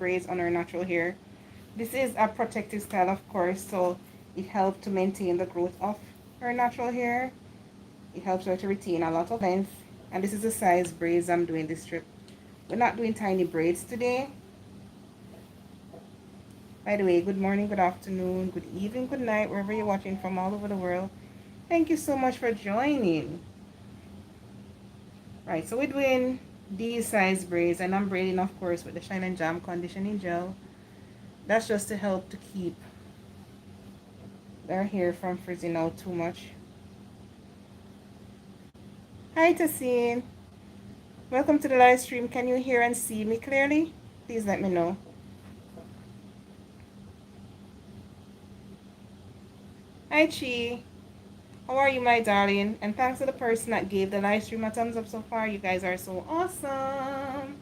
braids on her natural hair. This is a protective style, of course, so it helps to maintain the growth of her natural hair. It helps her to retain a lot of length. And this is the size braids I'm doing this trip. We're not doing tiny braids today. By the way, good morning, good afternoon, good evening, good night, wherever you're watching from all over the world. Thank you so much for joining. Right, so we're doing these size braids, and I'm braiding, of course, with the Shine and Jam conditioning gel. That's just to help to keep their hair from frizzing out too much. Hi, Tassine. Welcome to the live stream. Can you hear and see me clearly? Please let me know. Hi, Chi. How are you, my darling? And thanks to the person that gave the live stream a thumbs up so far. You guys are so awesome.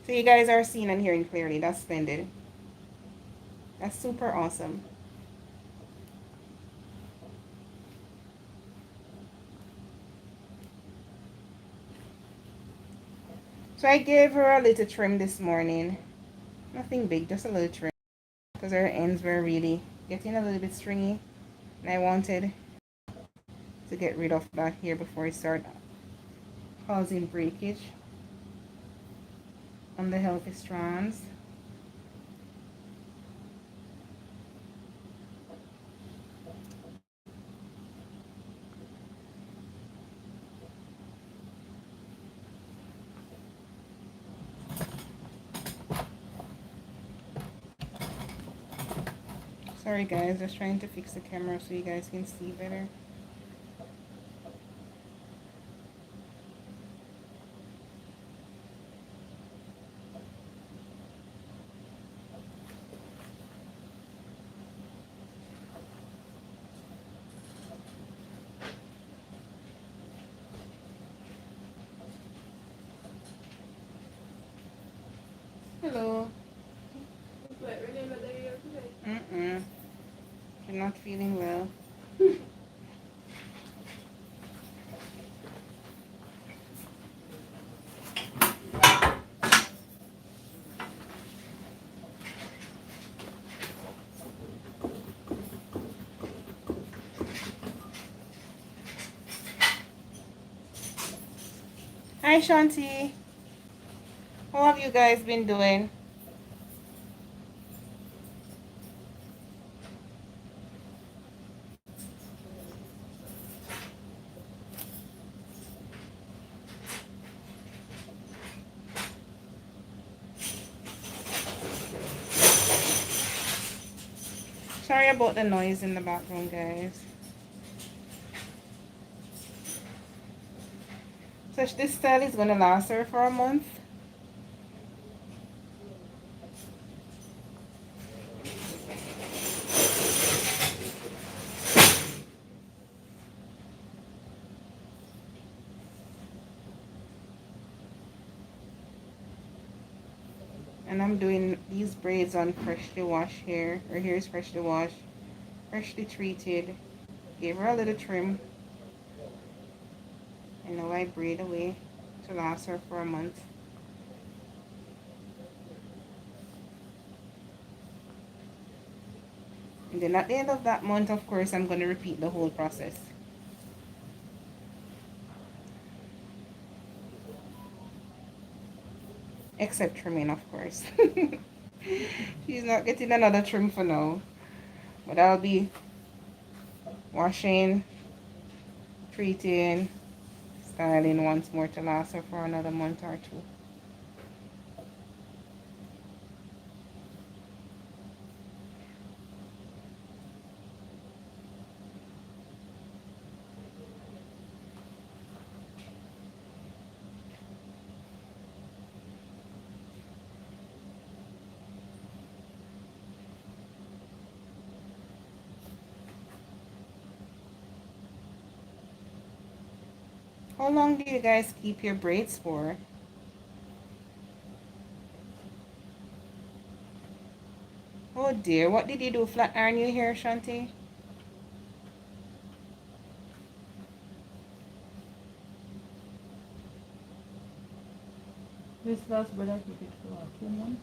So you guys are seeing and hearing clearly. That's splendid. That's super awesome. So I gave her a little trim this morning. Nothing big, just a little trim. Because her ends were really getting a little bit stringy. And I wanted to get rid of that here before it started causing breakage on the healthy strands. Sorry guys, just trying to fix the camera so you guys can see better. Hello. You're not feeling well. Hi Shanti. How have you guys been doing? Sorry about the noise in the background, guys. So this style is going to last her for a month. And I'm doing these braids on freshly washed hair. Her hair is freshly washed, freshly treated. Gave her a little trim. And now I braid away to last her for a month. And then at the end of that month, of course, I'm going to repeat the whole process. Except trimming, of course. She's not getting another trim for now. But I'll be washing, treating, styling once more to last her for another month or two. How long do you guys keep your braids for? Oh dear, what did you do? Flat iron your hair, Shanti? This last bread I took it for 2 months.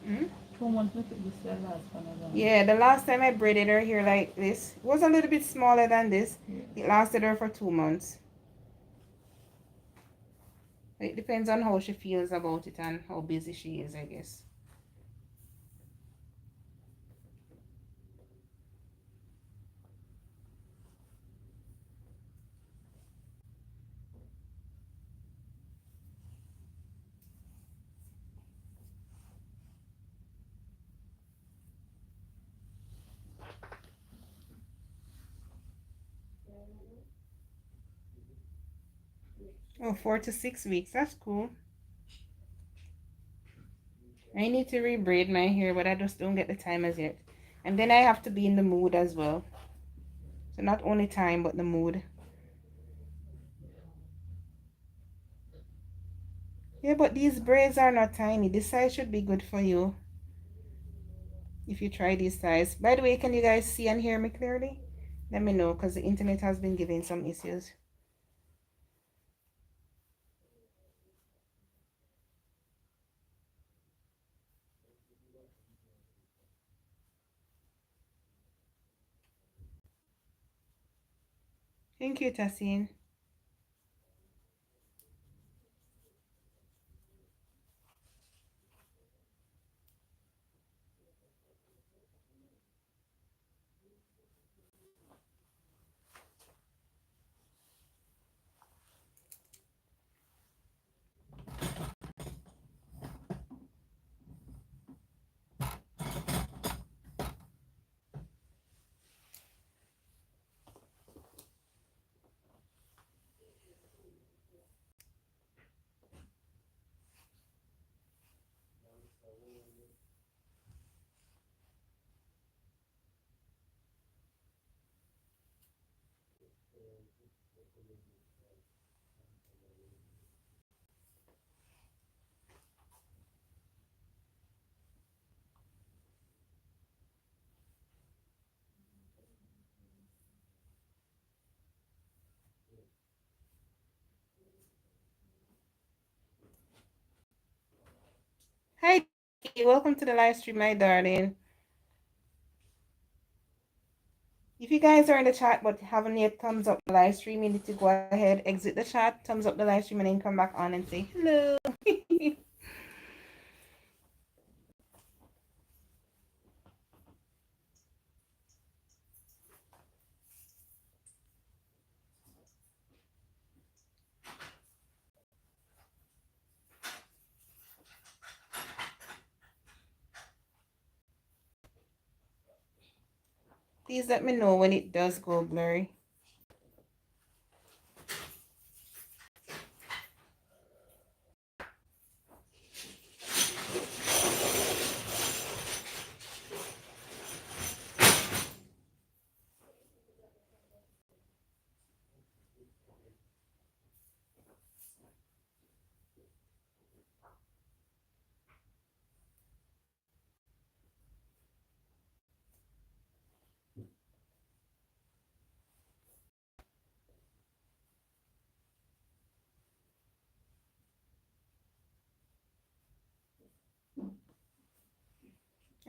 Hmm? 2 months I took this last for another one. Yeah, the last time I braided her hair like this, it was a little bit smaller than this. Yeah. It lasted her for 2 months. It depends on how she feels about it and how busy she is, I guess. Oh, 4 to 6 weeks. That's cool. I need to rebraid my hair, but I just don't get the time as yet. And then I have to be in the mood as well. So not only time, but the mood. Yeah, but these braids are not tiny. This size should be good for you if you try this size. By the way, can you guys see and hear me clearly? Let me know because the internet has been giving some issues. Thank you, Tassin. Hi, Dee. Welcome to the live stream, my darling. If you guys are in the chat but haven't yet thumbs up the live stream, you need to go ahead, exit the chat, thumbs up the live stream, and then come back on and say hello. Please let me know when it does go blurry.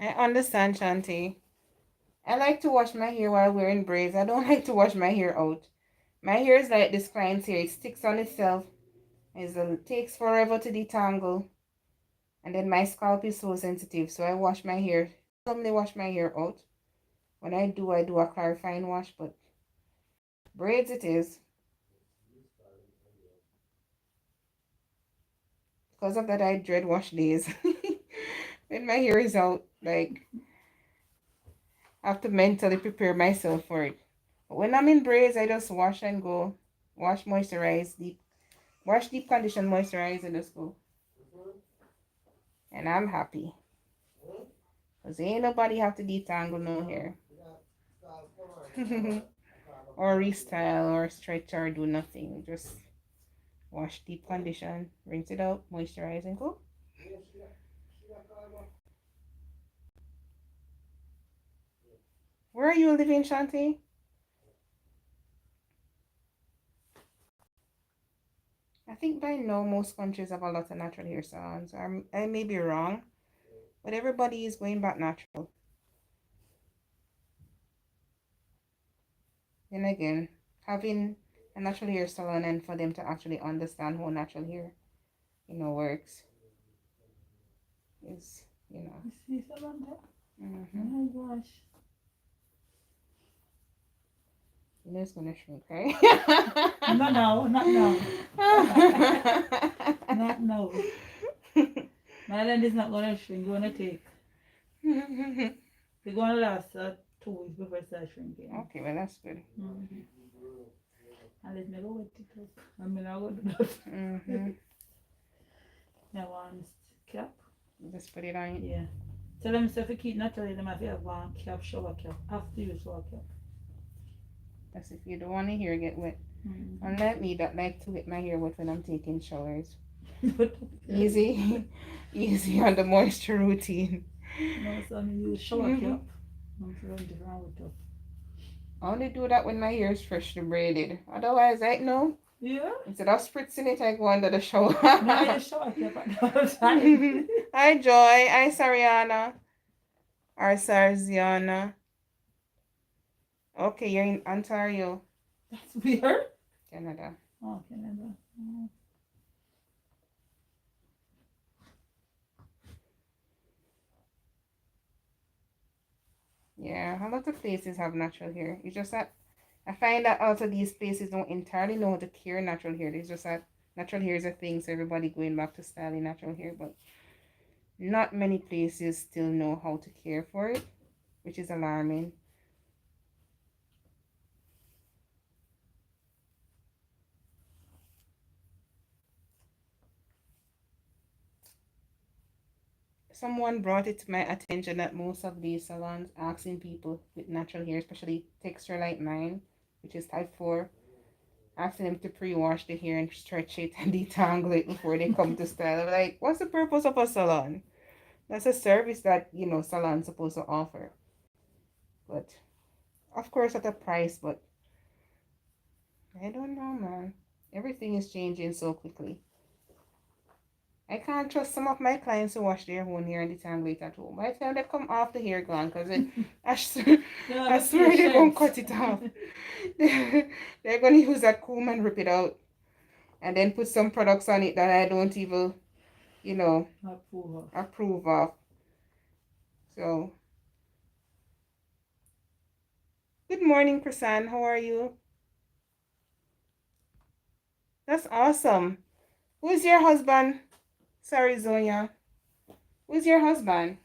I understand, Shanti. I like to wash my hair while wearing braids. I don't like to wash my hair out. My hair is like this client's hair. It sticks on itself. It takes forever to detangle. And then my scalp is so sensitive. So I wash my hair. I normally wash my hair out. When I do a clarifying wash. But braids it is. Because of that, I dread wash days. When my hair is out, like, I have to mentally prepare myself for it. But when I'm in braids, I just wash and go. Wash, moisturize, deep. Wash, deep condition, moisturize, and just go. And I'm happy. Because ain't nobody have to detangle no hair. Or restyle or stretch or do nothing. Just wash, deep condition, rinse it out, moisturize, and go. Where are you living, Shanti? I think by now most countries have a lot of natural hair salons. I may be wrong, but everybody is going back natural. Then again, having a natural hair salon and for them to actually understand how natural hair, works is, You see someone there? mm-hmm. Oh my gosh. It's gonna shrink, right? Not now, not now. Not now. My land is not gonna shrink, gonna take. It's gonna last 2 weeks before it starts shrinking. Okay, well that's good. Mm-hmm. And let me go wet it up. I mean, I will do that. Mm-hmm. Now one cap. Just put it on. Yeah. Tell them if you keep naturally, them have to have one cap, shower cap. After you shower cap. That's if you don't want to hair get wet. Mm-hmm. Unlike me, that like to get my hair wet when I'm taking showers. Easy, easy on the moisture routine. No, so I mean, use shower cap. I'm sure I'm different with it. I only do that when my hair is freshly braided. Otherwise, I know. Yeah. Instead of spritzing it, I go under the shower. No, I use shower cap at all time. Hi, Joy. Hi, Sariana. Or Sarziana. Okay, you're in Ontario, That's weird. Canada. Oh, Canada. Oh. Yeah, a lot of places have natural hair. It's just that I find that also these places don't entirely know how to care natural hair. It's just that natural hair is a thing, so everybody going back to styling natural hair, but not many places still know how to care for it, which is alarming. Someone brought it to my attention that most of these salons asking people with natural hair, especially texture like mine, which is type 4, asking them to pre-wash the hair and stretch it and detangle it before they come to style. I'm like, what's the purpose of a salon? That's a service that, salon's supposed to offer. But, of course, at a price, but I don't know, man. Everything is changing so quickly. I can't trust some of my clients who wash their own hair and detangle it at home. By the time they come off, the hair gone, because I swear they're going to cut it off. They're going to use that comb and rip it out. And then put some products on it that I don't even, approve of. So, good morning, Krisan. How are you? That's awesome. Who's your husband? Sorry, Zoya. Who's your husband?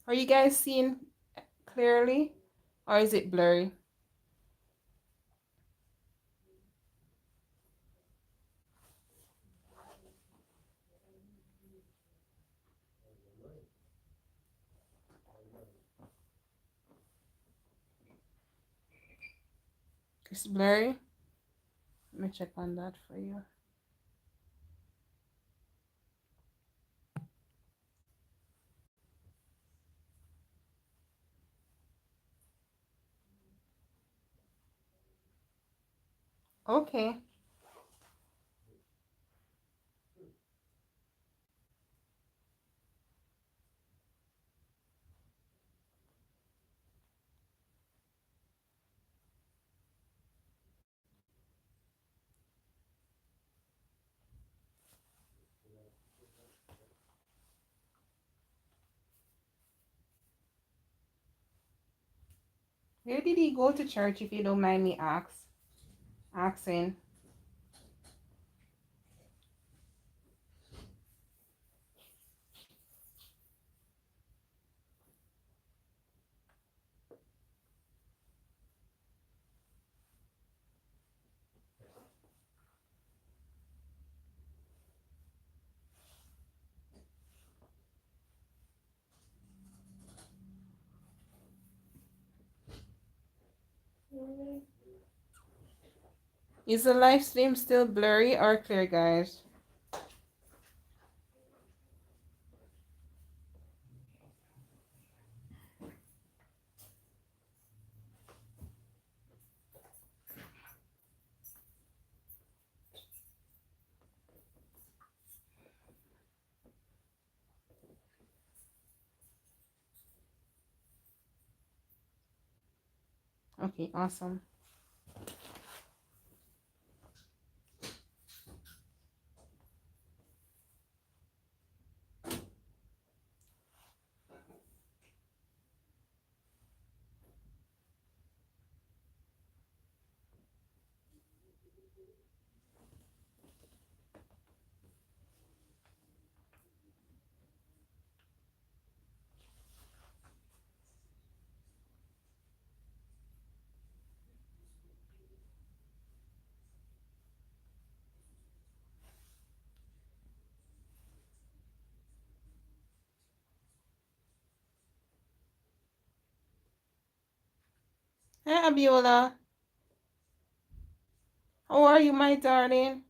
Are you guys seeing clearly? Or is it blurry? It's blurry. Let me check on that for you. Okay. Where did he go to church, if you don't mind me asking? Is the live stream still blurry or clear, guys? Okay, awesome. Hi, Abiola. How are you, my darling?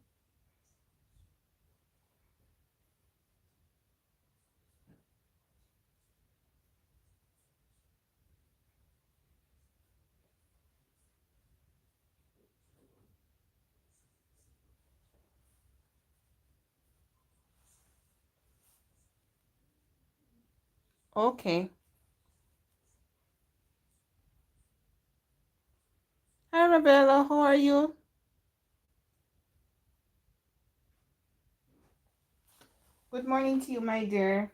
Okay. Hi, Rebella. How are you? Good morning to you, my dear.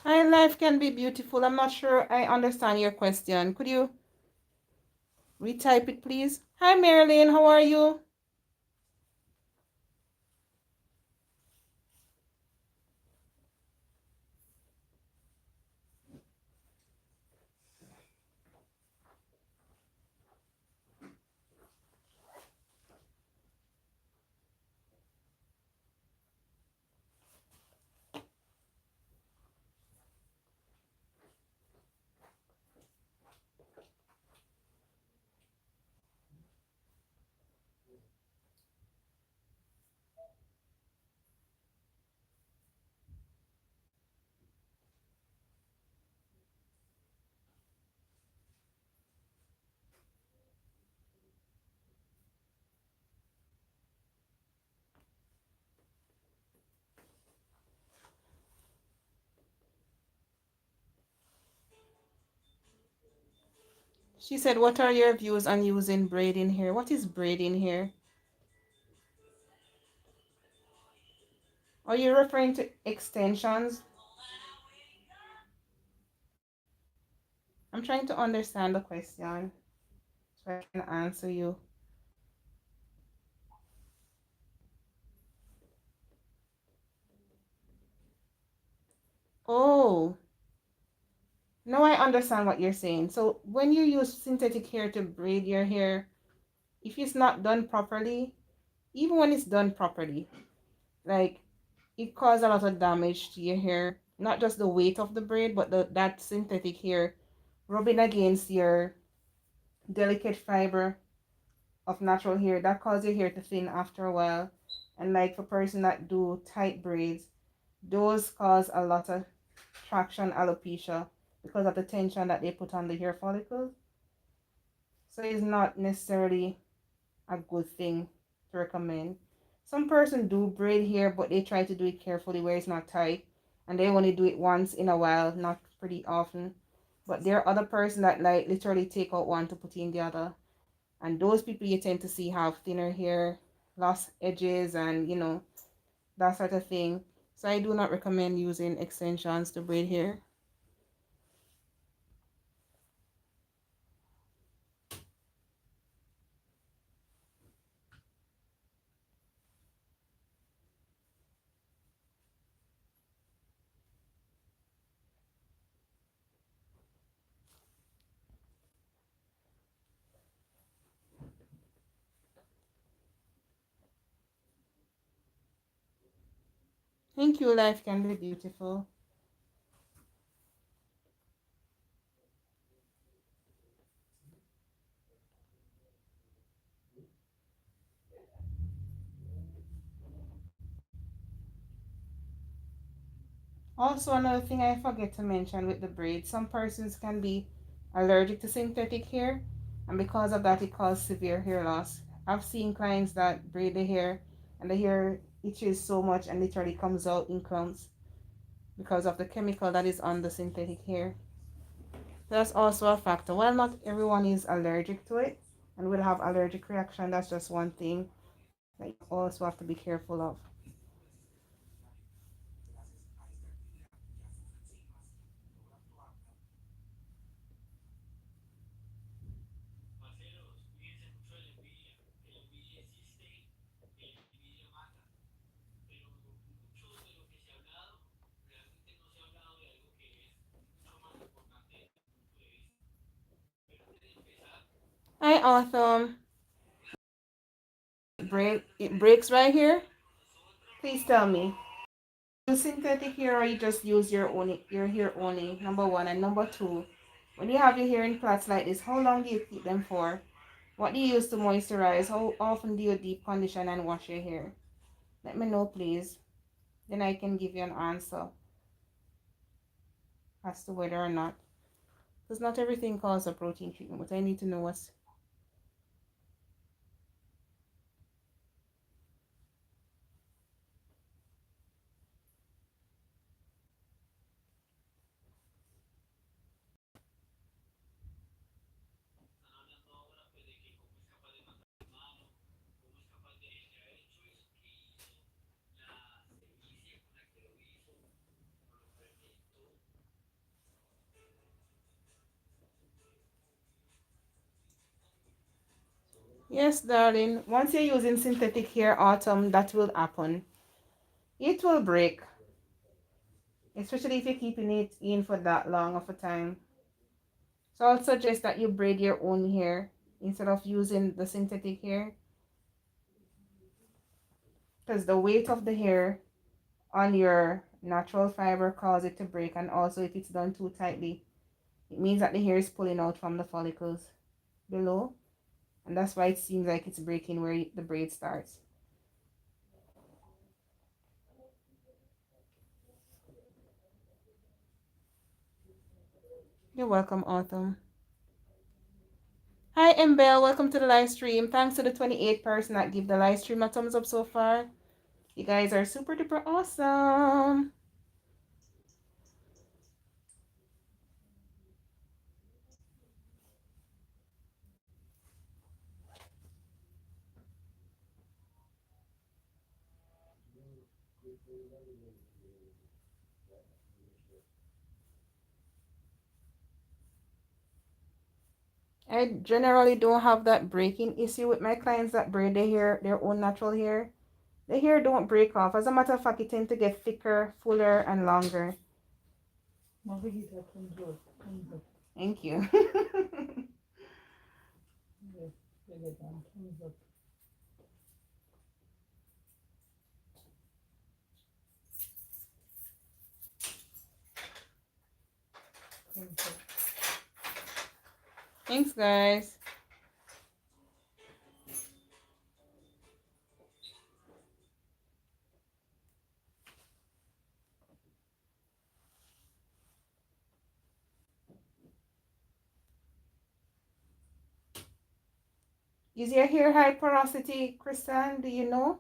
Hi, life can be beautiful. I'm not sure I understand your question. Could you retype it, please? Hi, Marilyn. How are you? She said, what are your views on using braiding hair? What is braiding hair? Are you referring to extensions? I'm trying to understand the question so I can answer you. Oh, now I understand what you're saying. So when you use synthetic hair to braid your hair, if it's not done properly, even when it's done properly, like it causes a lot of damage to your hair. Not just the weight of the braid, but that synthetic hair rubbing against your delicate fiber of natural hair. That causes your hair to thin after a while. And like for person that do tight braids, those cause a lot of traction alopecia because of the tension that they put on the hair follicles. So it's not necessarily a good thing to recommend. Some person do braid hair, but they try to do it carefully where it's not tight, and they only do it once in a while, not pretty often. But there are other person that like literally take out one to put in the other, and those people you tend to see have thinner hair, lost edges, and that sort of thing. So I do not recommend using extensions to braid hair. Thank you, life can be beautiful. Also, another thing I forget to mention with the braid, some persons can be allergic to synthetic hair, and because of that, it causes severe hair loss. I've seen clients that braid the hair, and the hair itches so much and literally comes out in clumps because of the chemical that is on the synthetic hair. That's also a factor. While not everyone is allergic to it and will have allergic reaction, that's just one thing that you also have to be careful of. Hi, Autumn. It breaks right here. Please tell me. Use synthetic hair or you just use your hair only? Number one, and number two, when you have your hair in plaits like this, how long do you keep them for? What do you use to moisturize? How often do you deep condition and wash your hair? Let me know, please. Then I can give you an answer as to whether or not. Because not everything calls a protein treatment, but I need to know what's. Yes, darling. Once you're using synthetic hair, Autumn, that will happen. It will break, especially if you're keeping it in for that long of a time. So I'll suggest that you braid your own hair instead of using the synthetic hair, because the weight of the hair on your natural fiber causes it to break, and also if it's done too tightly, it means that the hair is pulling out from the follicles below, and that's why it seems like it's breaking where the braid starts. You're welcome, Autumn. Hi, Embel. Welcome to the live stream. Thanks to the 28 person that give the live stream a thumbs up so far. You guys are super duper awesome. I generally don't have that breaking issue with my clients that braid their hair, their own natural hair. The hair don't break off. As a matter of fact, it tends to get thicker, fuller, and longer. Thank you. Thanks, guys. Is your hair high porosity, Kristen? Do you know?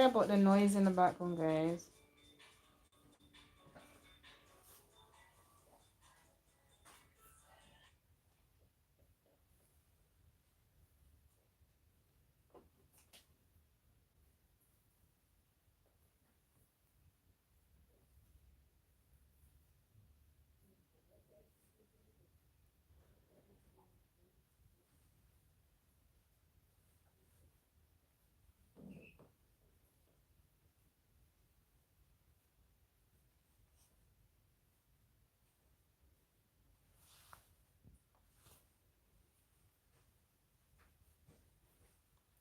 about the noise in the background, guys.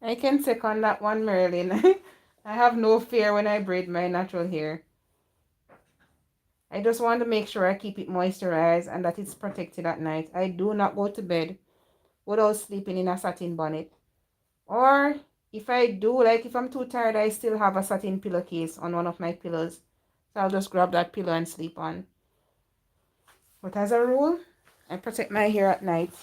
I can second that one, Marilyn. I have no fear when I braid my natural hair. I just want to make sure I keep it moisturized and that it's protected at night. I do not go to bed without sleeping in a satin bonnet. Or if I do, like if I'm too tired, I still have a satin pillowcase on one of my pillows. So I'll just grab that pillow and sleep on. But as a rule, I protect my hair at night.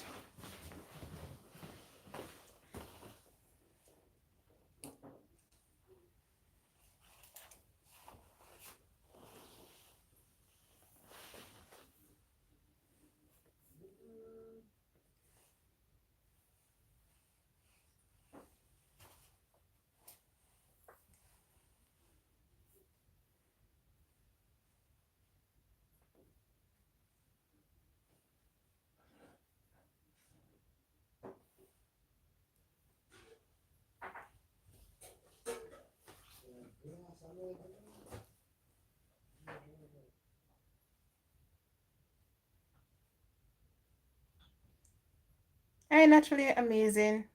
I naturally amazing.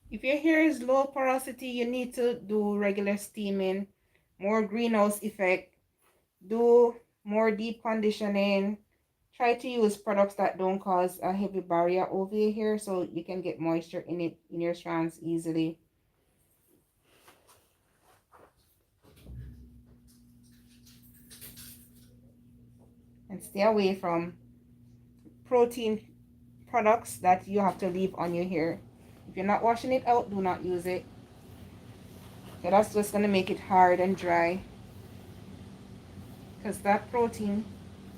If your hair is low porosity, you need to do regular steaming, more greenhouse effect, do more deep conditioning. Try to use products that don't cause a heavy barrier over your hair so you can get moisture in it in your strands easily. And stay away from protein products that you have to leave on your hair. If you're not washing it out, do not use it. So that's just going to make it hard and dry. Because that protein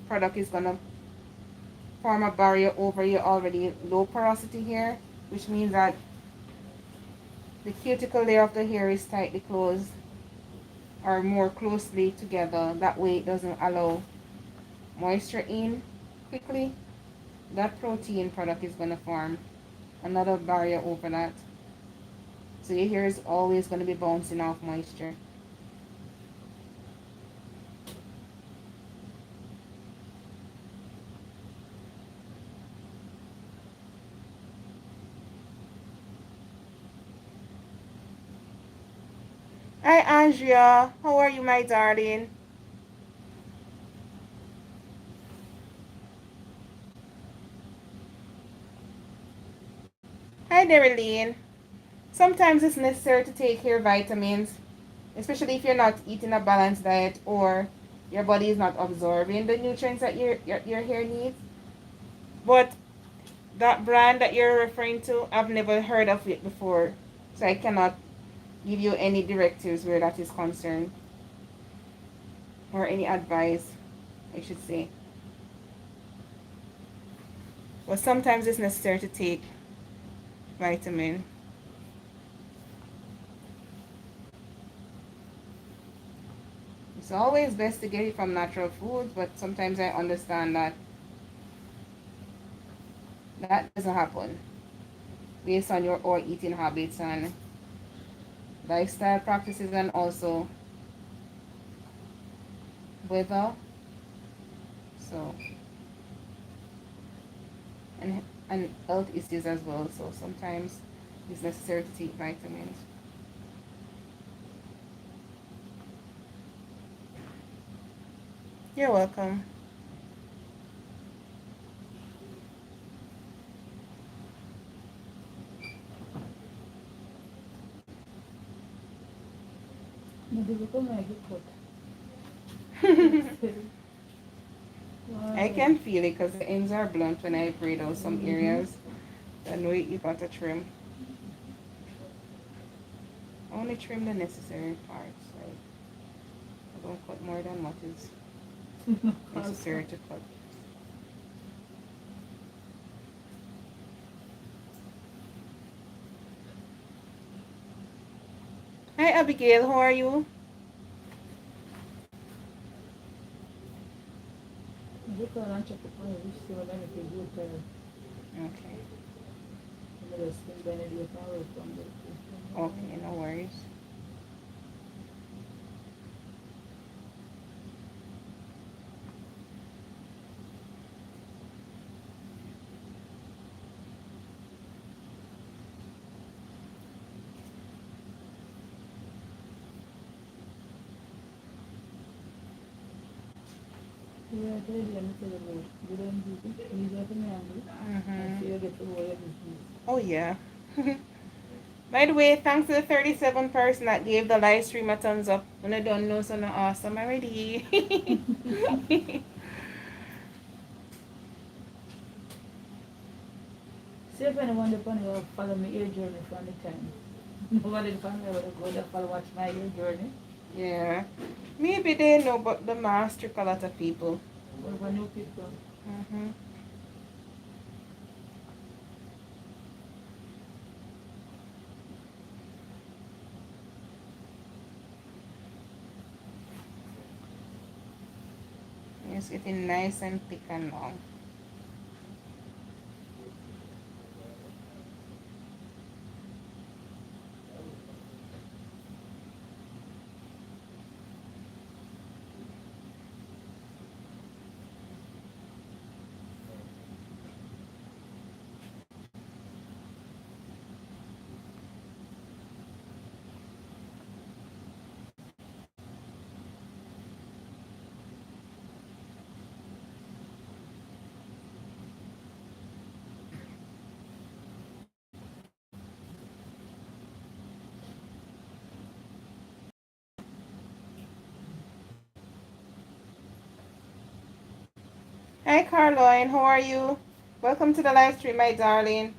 product is going to form a barrier over your already low porosity hair, which means that the cuticle layer of the hair is tightly closed or more closely together. That way it doesn't allow moisture in quickly. That protein product is going to form another barrier over that. So your hair is always going to be bouncing off moisture. Hi Andrea, how are you, my darling? Hi Darlene. Sometimes it's necessary to take hair vitamins, especially if you're not eating a balanced diet or your body is not absorbing the nutrients that your hair needs. But that brand that you're referring to, I've never heard of it before, so I cannot give you any directives where that is concerned or any advice, I should say. But sometimes it's necessary to take vitamin. It's always best to get it from natural foods, but sometimes I understand that that doesn't happen based on your or eating habits and lifestyle practices and also weather. So and health issues as well. So sometimes it's necessary to take vitamins. You're welcome. Maybe come I get cut. I Why? can feel it because the ends are blunt when I braid out some Mm-hmm. areas. I know you got to trim. Only trim the necessary parts. Like, I don't cut more than what is No necessary pasta. to cut. Hi Abigail, how are you? Maybe call and check up on you. See what I can do to Okay. the skin benefit away from the Okay, no worries. Yeah, I tell you, I'm telling you, you don't do it. You get me angry. I Mm-hmm. see you get to worry business. Oh yeah. By the way, thanks to the 37 person that gave the live stream a thumbs up. When I don't know, so not awesome already. See if anyone depend will follow me your journey from the time. Nobody depend will go there follow watch my your journey. Yeah. Maybe they know, but the mask trick a lot of people. What about new people? Mm-hmm. It's getting nice and thick and long. Hi Caroline, how are you? Welcome to the live stream, my darling.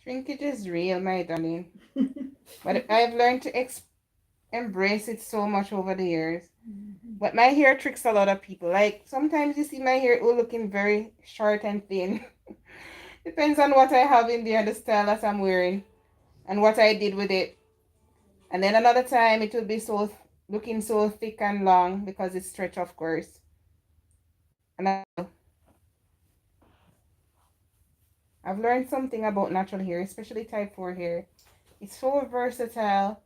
Shrinkage is real, my darling. But I've learned to embrace it so much over the years. But my hair tricks a lot of people. Like sometimes you see my hair all looking very short and thin. Depends on what I have in there, the style that I'm wearing, and what I did with it. And then another time it will be looking so thick and long because it's stretch, of course. And I've learned something about natural hair, especially type 4 hair. It's so versatile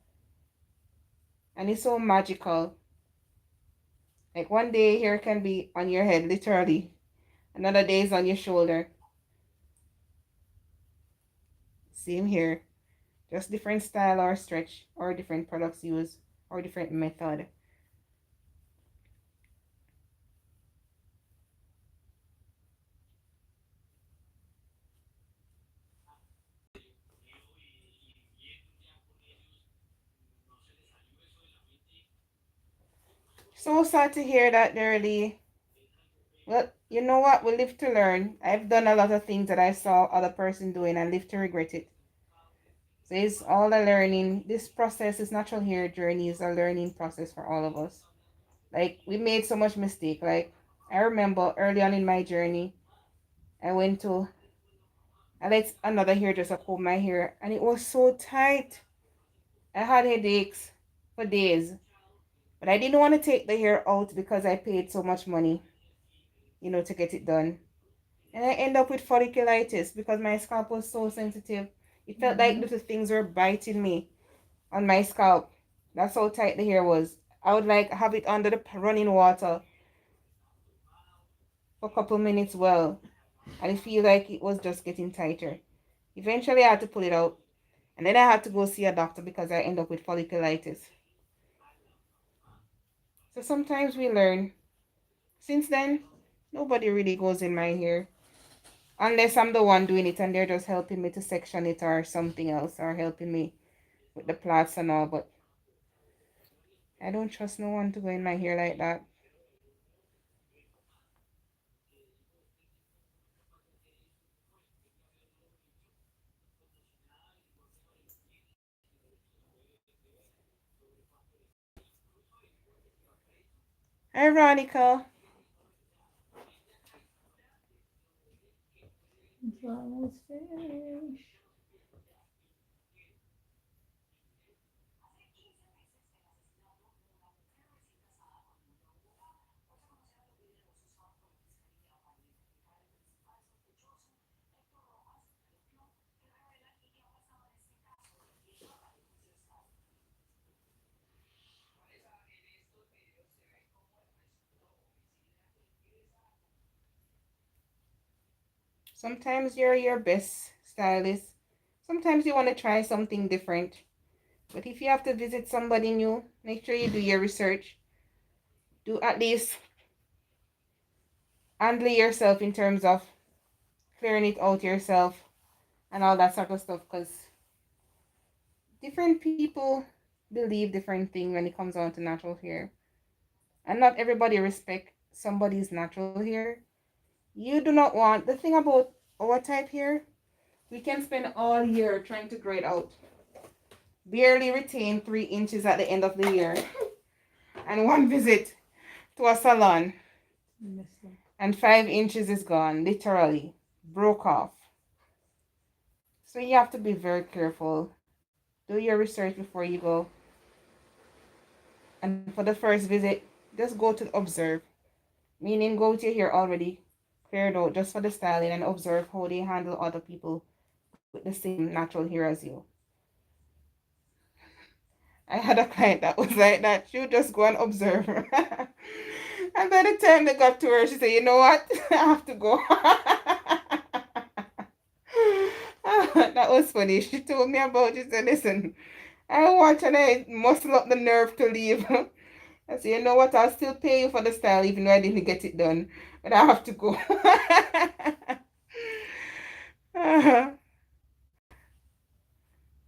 and it's so magical. Like one day hair can be on your head, literally. Another day is on your shoulder. Same here. Just different style or stretch or different products used or different method. So sad to hear that, Dirty. Well, you know what? We live to learn. I've done a lot of things that I saw other person doing and live to regret it. So it's all a learning. This process is natural hair journey is a learning process for all of us. Like we made so much mistake. Like I remember early on in my journey, I went to I let another hairdresser comb my hair and it was so tight. I had headaches for days. But I didn't want to take the hair out because I paid so much money, to get it done. And I end up with folliculitis because my scalp was so sensitive. It felt like little things were biting me on my scalp. That's how tight the hair was. I would like have it under the running water for a couple minutes well, and it feel like it was just getting tighter. Eventually I had to pull it out, and then I had to go see a doctor because I end up with folliculitis. So sometimes we learn. Since then, nobody really goes in my hair. Unless I'm the one doing it and they're just helping me to section it or something else or helping me with the plaits and all. But I don't trust no one to go in my hair like that. Hi, Veronica. It's almost finished. Sometimes you're your best stylist. Sometimes you want to try something different. But if you have to visit somebody new, make sure you do your research. Do at least handle yourself in terms of clearing it out yourself and all that sort of stuff. Because different people believe different things when it comes on to natural hair. And not everybody respect somebody's natural hair. You do not want the thing about our type hair, we can spend all year trying to grow it out. Barely retain 3 inches at the end of the year. And one visit to a salon and 5 inches is gone, literally broke off. So you have to be very careful. Do your research before you go. And for the first visit, just go to observe. Meaning go to your hair already cleared out just for the styling and observe how they handle other people with the same natural hair as you. I had a client that was like that. She would just go and observe. And by the time they got to her, she said, you know what? I have to go. That was funny. She told me about it. She said, listen, I watch and I muscle up the nerve to leave. I said, you know what? I'll still pay you for the style even though I didn't get it done. But I have to go.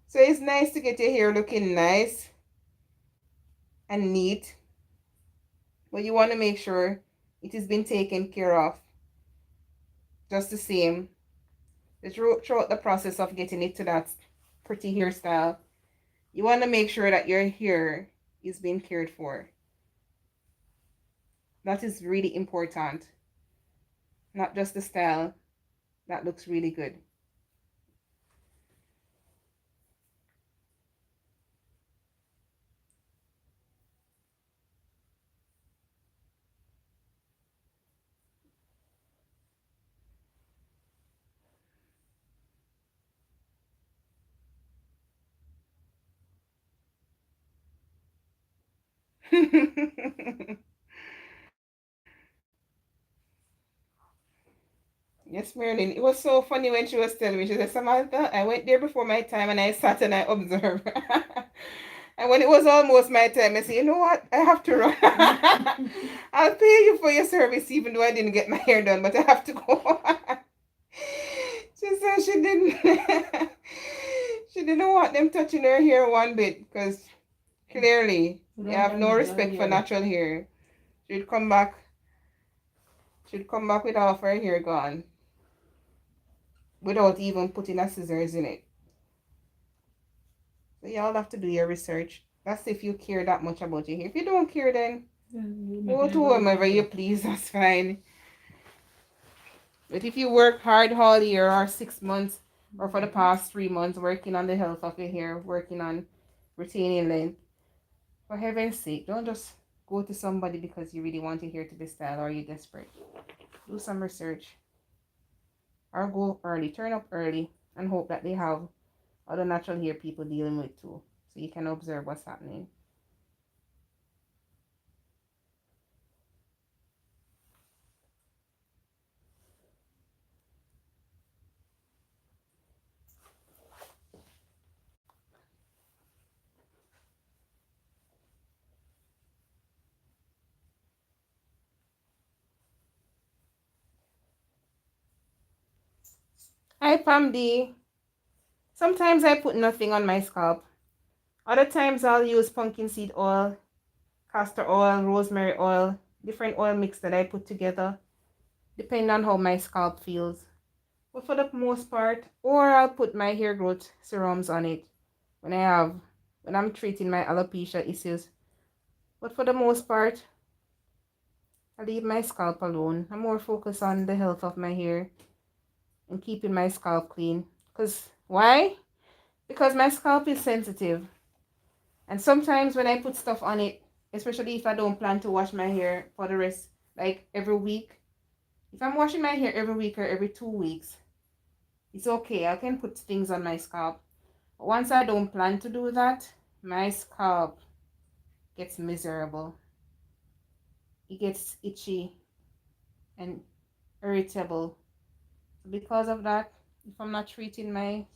So it's nice to get your hair looking nice and neat. But you want to make sure it has been taken care of. Just the same. Throughout the process of getting it to that pretty hairstyle, you want to make sure that your hair is being cared for. That is really important. Not just the style that looks really good. Yes, Marilyn. It was so funny when she was telling me. She said, Samantha, I went there before my time and I sat and I observed. And when it was almost my time, I said, you know what? I have to run. I'll pay you for your service even though I didn't get my hair done, but I have to go. She said she didn't she didn't want them touching her hair one bit because clearly you have no respect for natural hair. She'd come back. She'd come back with half her hair gone without even putting a scissors in it. So y'all have to do your research. That's if you care that much about your hair. If you don't care, then go to whomever you please. That's fine. But if you work hard all year or 6 months or for the past 3 months working on the health of your hair, working on retaining length, for heaven's sake, don't just go to somebody because you really want your hair to be styled or you're desperate. Do some research. Or go early, turn up early, and hope that they have other natural hair people dealing with too. So you can observe what's happening. Hi Pam D. Sometimes I put nothing on my scalp. Other times I'll use pumpkin seed oil, castor oil, rosemary oil, different oil mix that I put together, depending on how my scalp feels. But for the most part, or I'll put my hair growth serums on it when I'm treating my alopecia issues. But for the most part, I leave my scalp alone. I'm more focused on the health of my hair and keeping my scalp clean. Why? Because my scalp is sensitive. And sometimes when I put stuff on it, especially if I don't plan to wash my hair for the rest, like every week, if I'm washing my hair every week or every 2 weeks, it's okay. I can put things on my scalp. But once I don't plan to do that, my scalp gets miserable. It gets itchy and irritable. Because of that, if I'm not treating my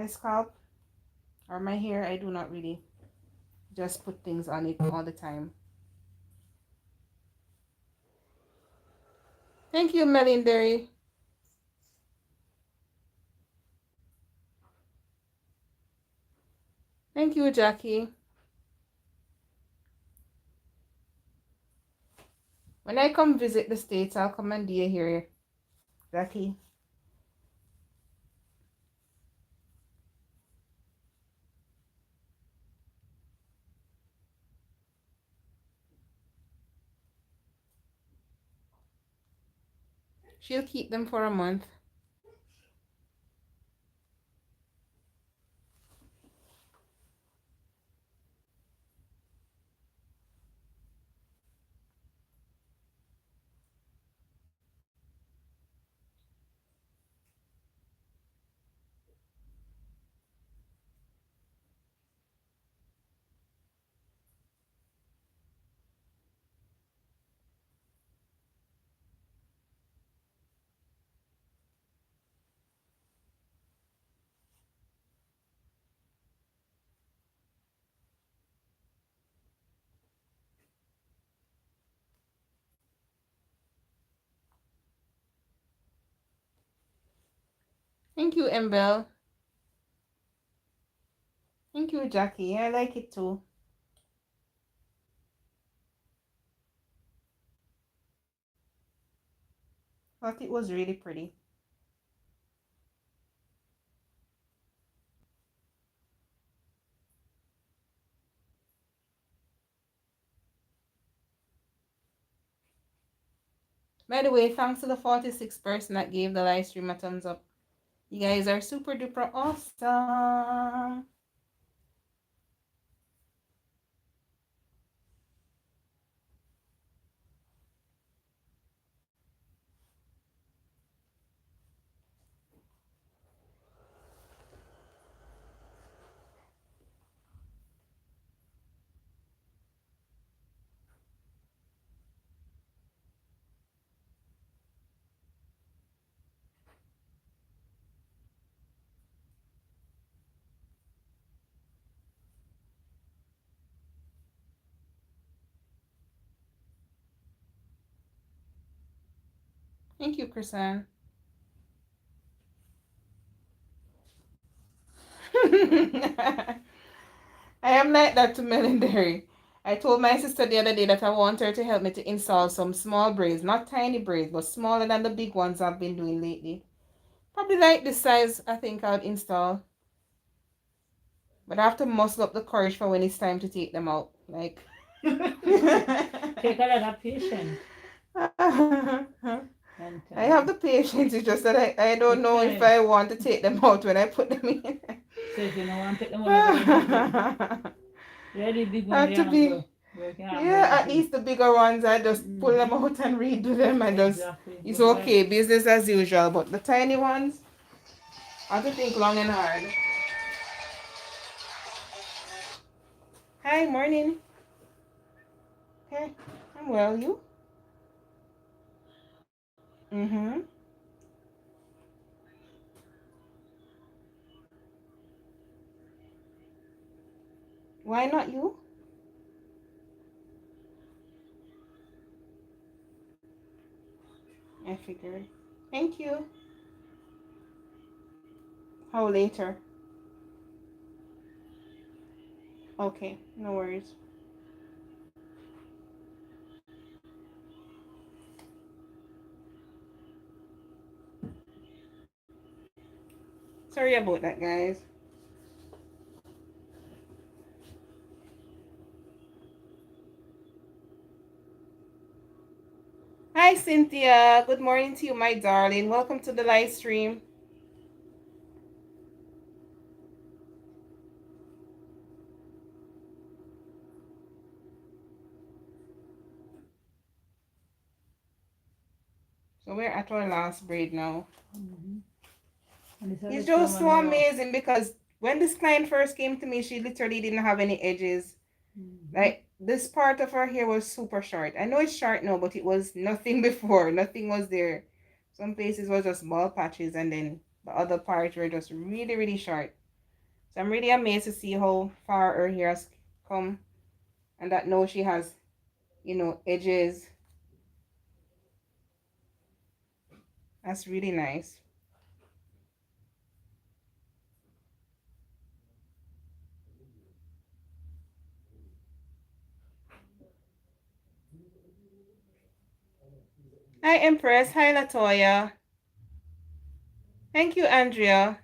scalp or my hair, I do not really just put things on it all the time. Thank you, Melinderry. Thank you, Jackie. When I come visit the States, I'll come and do your hair, Jackie. She'll keep them for a month. Thank you, Embel. Thank you, Jackie. I like it too. Thought it was really pretty. By the way, thanks to the 46th person that gave the live stream a thumbs up. You guys are super duper awesome. Thank you, Chrisanne. I am like that to Melinderry. I told my sister the other day that I want her to help me to install some small braids, not tiny braids, but smaller than the big ones I've been doing lately. Probably like this size, I think I'll install. But I have to muscle up the courage for when it's time to take them out. Like, Take a lot of patience. I have the patience. It's just that I don't know if I want to take them out when I put them in. So if you don't want to take them out, ready big one, to be, yeah, at least the bigger ones, I just pull them out and redo them and just, it's okay, business as usual. But the tiny ones, I have to think long and hard. Hi, morning. Okay, I'm well. You? Mm-hmm. Why not you? I figured. Thank you. How later? Okay, no worries. Sorry about that, guys. Hi, Cynthia. Good morning to you, my darling. Welcome to the live stream. So we're at our last braid now. It's just so amazing because when this client first came to me, she literally didn't have any edges. Like this part of her hair was super short. I know it's short now, but it was nothing before. Nothing was there. Some places was just bald patches, and then the other parts were just really, really short. So I'm really amazed to see how far her hair has come, and that now she has, edges. That's really nice. Hi, Empress. Hi, Latoya. Thank you, Andrea.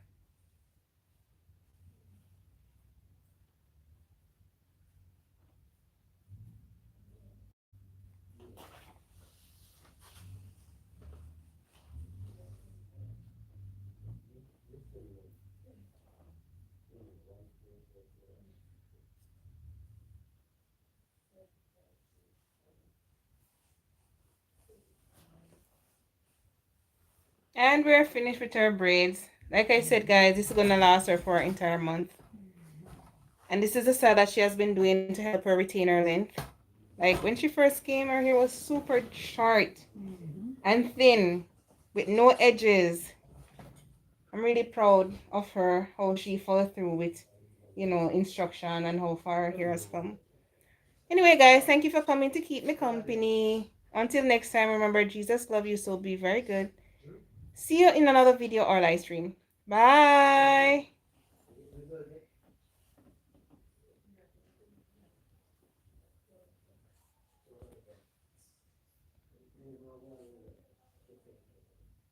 And we're finished with our braids. Like I said, guys, this is going to last her for an entire month. And this is the style that she has been doing to help her retain her length. Like when she first came, her hair was super short and thin with no edges. I'm really proud of her, how she followed through with, instruction and how far her hair has come. Anyway, guys, thank you for coming to keep me company. Until next time, remember, Jesus loves you, so be very good. See you in another video or live stream. Bye.